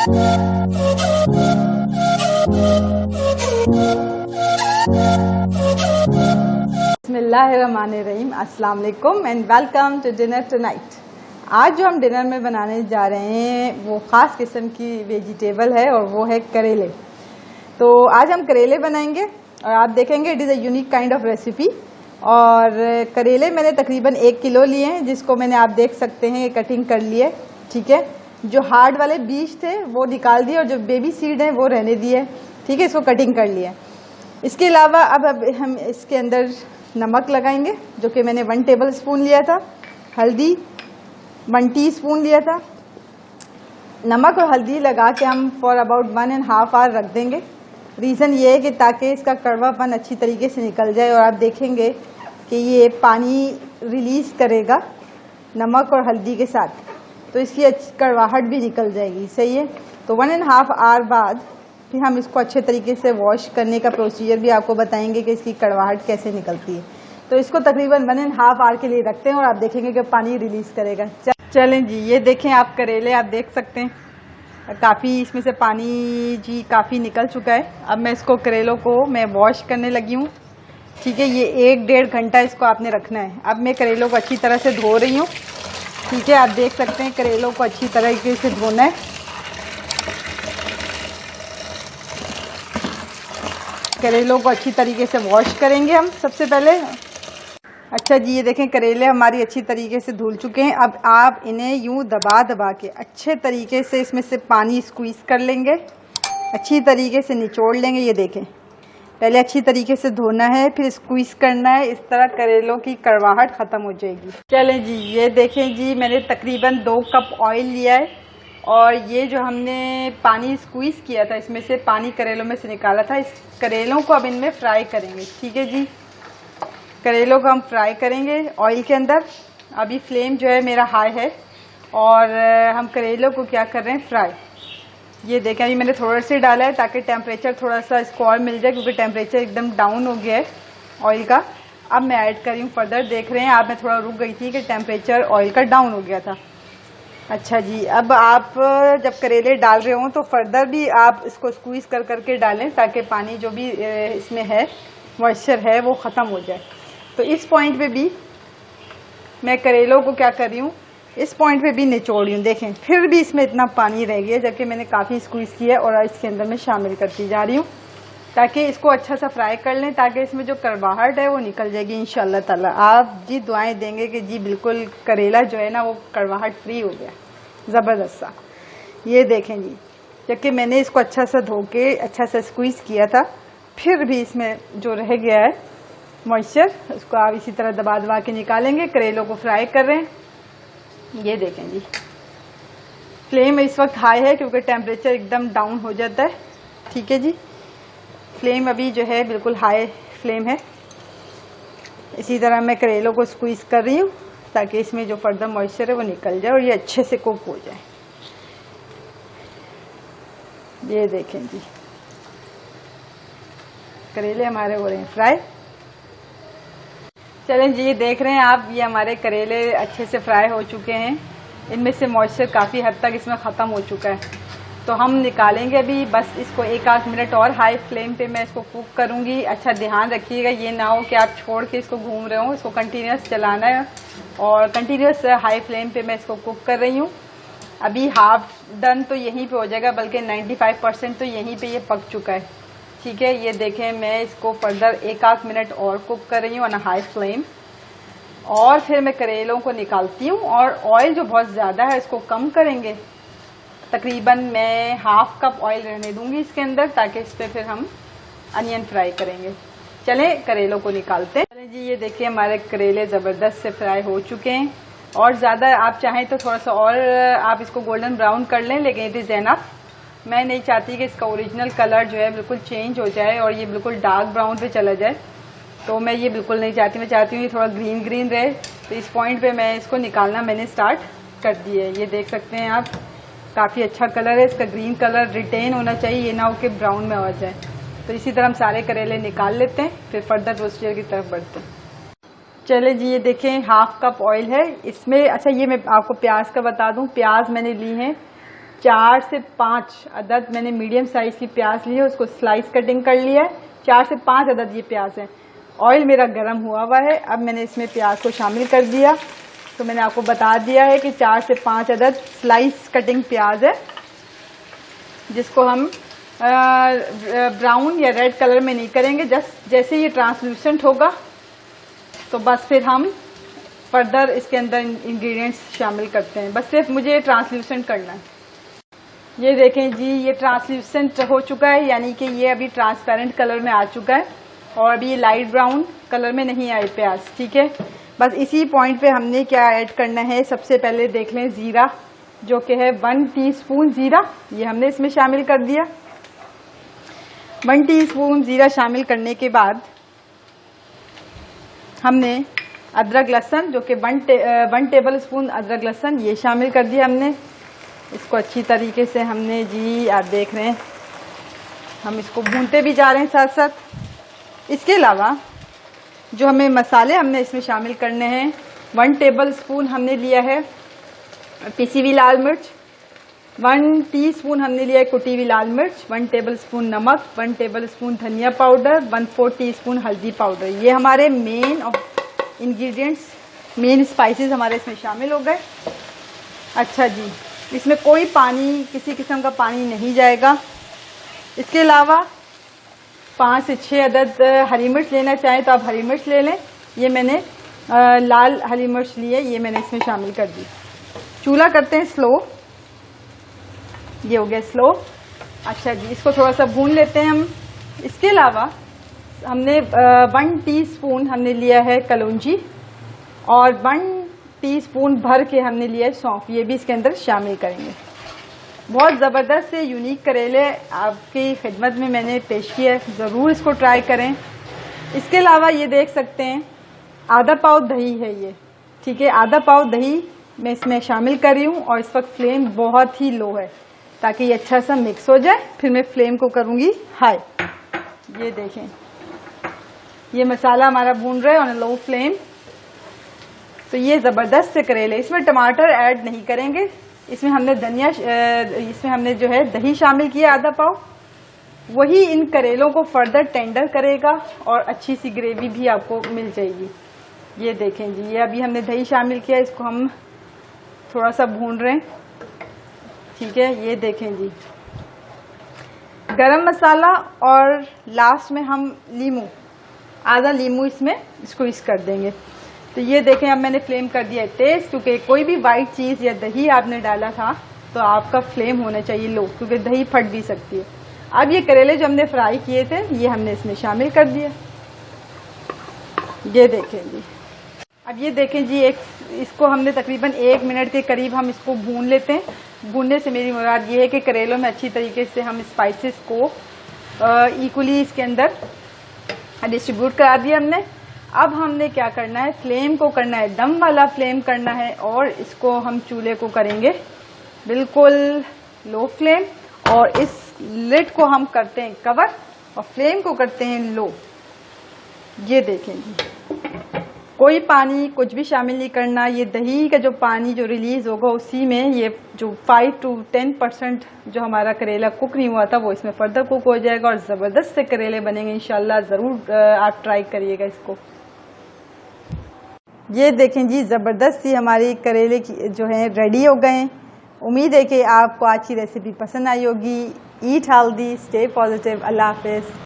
बिस्मिल्लाहिर्रहमानिर्रहीम, अस्सलाम वालेकुम and welcome to dinner tonight. आज जो हम डिनर में बनाने जा रहे हैं वो ख़ास किस्म की वेजिटेबल है और वो है करेले। तो आज हम करेले बनाएंगे और आप देखेंगे it is a unique kind of recipe. और करेले मैंने तकरीबन 1 किलो लिए हैं, जिसको मैंने आप देख सकते हैं कटिंग कर लिए। ठीक है, जो हार्ड वाले बीज थे वो निकाल दिए और जो बेबी सीड हैं वो रहने दिए। ठीक है, इसको कटिंग कर लिया। इसके अलावा अब हम इसके अंदर नमक लगाएंगे, जो कि मैंने 1 टेबल स्पून लिया था। हल्दी 1 टीस्पून लिया था। नमक और हल्दी लगा के हम फॉर अबाउट 1.5 आवर रख देंगे। रीज़न ये है कि ताकि इसका कड़वापन अच्छी तरीके से निकल जाए और आप देखेंगे कि ये पानी रिलीज़ करेगा नमक और हल्दी के साथ, तो इसकी अच्छी कड़वाहट भी निकल जाएगी। सही है, तो 1.5 आवर बाद फिर हम इसको अच्छे तरीके से वॉश करने का प्रोसीजर भी आपको बताएंगे कि इसकी कड़वाहट कैसे निकलती है। तो इसको तकरीबन 1.5 आवर के लिए रखते हैं और आप देखेंगे कि पानी रिलीज़ करेगा। चलें जी, ये देखें आप करेले आप देख सकते हैं काफ़ी इसमें से पानी जी काफ़ी निकल चुका है। अब मैं इसको करेलों को मैं वॉश करने लगी हूँ। ठीक है, ये 1-1.5 घंटा इसको आपने रखना है। अब मैं करेलों को अच्छी तरह से धो रही हूँ। ठीक है, आप देख सकते हैं करेलों को अच्छी तरीके से धोना है। करेलों को अच्छी तरीके से वॉश करेंगे हम सबसे पहले। अच्छा जी, ये देखें करेले हमारी अच्छी तरीके से धुल चुके हैं। अब आप इन्हें यूं दबा दबा के अच्छे तरीके से इसमें से पानी स्क्वीज़ कर लेंगे, अच्छी तरीके से निचोड़ लेंगे। ये देखें, पहले अच्छी तरीके से धोना है, फिर स्क्वीज़ करना है। इस तरह करेलों की कड़वाहट ख़त्म हो जाएगी। चलें जी, ये देखें जी, मैंने तकरीबन 2 कप ऑयल लिया है और ये जो हमने पानी स्क्वीज़ किया था इसमें से पानी करेलों में से निकाला था। इस करेलों को अब इनमें फ्राई करेंगे। ठीक है जी, करेलों को हम फ्राई करेंगे ऑयल के अंदर। अभी फ्लेम जो है मेरा हाई है और हम करेलों को क्या कर रहे हैं, फ्राई। ये देखें, अभी मैंने थोड़ा सा डाला है ताकि टेम्परेचर थोड़ा सा इसको और मिल जाए, क्योंकि टेम्परेचर एकदम डाउन हो गया है ऑयल का। अब मैं ऐड कर रही हूँ फर्दर। देख रहे हैं आप, मैं थोड़ा रुक गई थी कि टेम्परेचर ऑयल का डाउन हो गया था। अच्छा जी, अब आप जब करेले डाल रहे हो तो फर्दर भी आप इसको स्क्वीज़ कर करके डालें ताकि पानी जो भी इसमें है मॉइस्चर है वो ख़त्म हो जाए। तो इस पॉइंट पे भी मैं करेलों को क्या कर रही हूँ, इस पॉइंट पे भी निचोड़ रही हूँ। देखें, फिर भी इसमें इतना पानी रह गया जबकि मैंने काफ़ी स्क्वीज़ किया है और इसके अंदर मैं शामिल करती जा रही हूँ ताकि इसको अच्छा सा फ्राई कर लें, ताकि इसमें जो कड़वाहट है वो निकल जाएगी इंशाल्लाह ताला। आप जी दुआएं देंगे कि जी बिल्कुल करेला जो है ना वो कड़वाहट फ्री हो गया, ज़बरदस्त सा। ये देखें जी, जबकि मैंने इसको अच्छा सा धो के अच्छा सा स्क्वीज़ किया था, फिर भी इसमें जो रह गया है मॉइस्चर उसको आप इसी तरह दबा दबा के निकालेंगे। करेलों को फ्राई कर रहे हैं। ये देखें जी, फ्लेम इस वक्त हाई है क्योंकि टेम्परेचर एकदम डाउन हो जाता है। ठीक है जी, फ्लेम अभी जो है बिल्कुल हाई फ्लेम है। इसी तरह मैं करेलों को स्क्वीज़ कर रही हूँ ताकि इसमें जो फर्दर मॉइस्चर है वो निकल जाए और ये अच्छे से कुक हो जाए। ये देखें जी, करेले हमारे हो रहे हैं फ्राई। चलें जी, ये देख रहे हैं आप, ये हमारे करेले अच्छे से फ्राई हो चुके हैं। इनमें से मॉइस्चर काफ़ी हद तक इसमें ख़त्म हो चुका है। तो हम निकालेंगे अभी, बस इसको 1-8 मिनट और हाई फ्लेम पे मैं इसको कुक करूँगी। अच्छा ध्यान रखिएगा, ये ना हो कि आप छोड़ के इसको घूम रहे हो, इसको कंटिन्यूस चलाना है और कंटिन्यूस हाई फ्लेम पे मैं इसको कुक कर रही हूँ। अभी हाफ डन तो यहीं पे हो जाएगा, बल्कि 95% तो यहीं पे ये पक चुका है। ठीक है, ये देखें, मैं इसको फर्दर 1-8 मिनट और कुक कर रही हूँ ऑन हाई फ्लेम और फिर मैं करेलों को निकालती हूँ। और ऑयल जो बहुत ज़्यादा है इसको कम करेंगे, तकरीबन मैं 1/2 कप ऑयल रहने दूंगी इसके अंदर ताकि इस पर फिर हम अनियन फ्राई करेंगे। चलें करेलों को निकालते हैं। चलें जी, ये देखिए हमारे करेले ज़बरदस्त से फ्राई हो चुके हैं और ज़्यादा आप चाहें तो थोड़ा सा और आप इसको गोल्डन ब्राउन कर लें, लेकिन इट इज़ एनफ। मैं नहीं चाहती कि इसका ओरिजिनल कलर जो है बिल्कुल चेंज हो जाए और ये बिल्कुल डार्क ब्राउन पे चला जाए, तो मैं ये बिल्कुल नहीं चाहती। मैं चाहती हूँ ये थोड़ा ग्रीन ग्रीन रहे। तो इस पॉइंट पे मैं इसको निकालना मैंने स्टार्ट कर दिया है। ये देख सकते हैं आप, काफ़ी अच्छा कलर है इसका, ग्रीन कलर रिटेन होना चाहिए, ये ना हो कि ब्राउन में आ जाए। तो इसी तरह हम सारे करेले निकाल लेते हैं, फिर फर्दर प्रोसीजर की तरफ बढ़ते हैं। चले जी, ये देखें 1/2 कप ऑयल है इसमें। अच्छा, ये मैं आपको प्याज का बता दूं, प्याज मैंने ली हैं 4 से 5 अदद मैंने मीडियम साइज की प्याज ली है, उसको स्लाइस कटिंग कर लिया है। 4 से 5 अदद ये प्याज है। ऑयल मेरा गर्म हुआ है। अब मैंने इसमें प्याज को शामिल कर दिया। तो मैंने आपको बता दिया है कि 4 से 5 अदद स्लाइस कटिंग प्याज है, जिसको हम ब्राउन या रेड कलर में नहीं करेंगे। जैसे ये ट्रांसलूसेंट होगा तो बस फिर हम फर्दर इसके अंदर इंग्रेडिएंट्स शामिल करते हैं। बस सिर्फ मुझे ट्रांसलूसेंट करना है। ये देखें जी, ये ट्रांसलूसेंट हो चुका है, यानी कि ये अभी ट्रांसपेरेंट कलर में आ चुका है और अभी ये लाइट ब्राउन कलर में नहीं आए प्याज। ठीक है, बस इसी पॉइंट पे हमने क्या ऐड करना है। सबसे पहले देख लें ज़ीरा, जो कि है 1 टीस्पून ज़ीरा, ये हमने इसमें शामिल कर दिया। 1 टीस्पून ज़ीरा शामिल करने के बाद हमने अदरक लहसुन, जो कि 1 टेबल स्पून अदरक लहसुन ये शामिल कर दिया हमने। इसको अच्छी तरीके से हमने जी, आप देख रहे हैं, हम इसको भूनते भी जा रहे हैं साथ साथ। इसके अलावा जो हमें मसाले हमने इसमें शामिल करने हैं, 1 टेबल स्पून हमने लिया है पिसी हुई लाल मिर्च, 1 टीस्पून हमने लिया है कुटी हुई लाल मिर्च, 1 टेबल स्पून नमक, 1 टेबल स्पून धनिया पाउडर, 1/4 टीस्पून हल्दी पाउडर। ये हमारे मेन इंग्रेडिएंट्स, मेन स्पाइसेस हमारे इसमें शामिल हो गए। अच्छा जी, इसमें कोई पानी, किसी किस्म का पानी नहीं जाएगा। इसके अलावा 5 से 6 अदद हरी मिर्च लेना चाहें तो आप हरी मिर्च ले लें। ये मैंने लाल हरी मिर्च ली है, ये मैंने इसमें शामिल कर दी। चूल्हा करते हैं स्लो। ये हो गया स्लो। अच्छा जी, इसको थोड़ा सा भून लेते हैं हम। इसके अलावा हमने 1 टीस्पून हमने लिया है कलौंजी और 1 टीस्पून भर के हमने लिया है सौंफ, ये भी इसके अंदर शामिल करेंगे। बहुत ज़बरदस्त से यूनिक करेले आपकी खिदमत में मैंने पेश किया है, ज़रूर इसको ट्राई करें। इसके अलावा ये देख सकते हैं आधा पाव दही है ये। ठीक है, आधा पाव दही मैं इसमें शामिल कर रही हूँ और इस वक्त फ्लेम बहुत ही लो है ताकि ये अच्छा सा मिक्स हो जाए। फिर मैं फ्लेम को करूँगी हाई। ये देखें, ये मसाला हमारा भून रहा है ऑन लो फ्लेम। तो ये ज़बरदस्त से करेले, इसमें टमाटर ऐड नहीं करेंगे। इसमें हमने जो है दही शामिल किया आधा पाव, वही इन करेलों को फर्दर टेंडर करेगा और अच्छी सी ग्रेवी भी आपको मिल जाएगी। ये देखें जी, ये अभी हमने दही शामिल किया, इसको हम थोड़ा सा भून रहे हैं। ठीक है, ये देखें जी, गरम मसाला और लास्ट में हम लीमू, आधा लीमू इसमें स्क्वीज कर देंगे। तो ये देखें, अब मैंने फ्लेम कर दिया है तेज, क्योंकि कोई भी वाइट चीज़ या दही आपने डाला था तो आपका फ्लेम होना चाहिए लो, क्योंकि दही फट भी सकती है। अब ये करेले जो हमने फ्राई किए थे ये हमने इसमें शामिल कर दिया। ये देखें जी, अब ये देखें जी, इसको हमने तकरीबन 1 मिनट के करीब हम इसको भून लेते हैं। भूनने से मेरी मुराद ये है कि करेलों में अच्छी तरीके से हम स्पाइसेस को इक्वली इसके अंदर डिस्ट्रीब्यूट करा दिया हमने। अब हमने क्या करना है, फ्लेम को करना है दम वाला फ्लेम करना है और इसको हम चूल्हे को करेंगे बिल्कुल लो फ्लेम और इस लिड को हम करते हैं कवर और फ्लेम को करते हैं लो। ये देखें जी, कोई पानी कुछ भी शामिल नहीं करना। ये दही का जो पानी जो रिलीज होगा उसी में ये जो 5 to 10% जो हमारा करेला कुक नहीं हुआ था वो इसमें फर्दर कुक हो जाएगा और ज़बरदस्त से करेले बनेंगे इंशाल्लाह। ज़रूर आप ट्राई करिएगा इसको। ये देखें जी, ज़बरदस्त सी हमारी करेले की जो हैं रेडी हो गए हैं। उम्मीद है कि आपको आज की रेसिपी पसंद आई होगी। Eat healthy, stay positive. अल्लाह हाफिज़।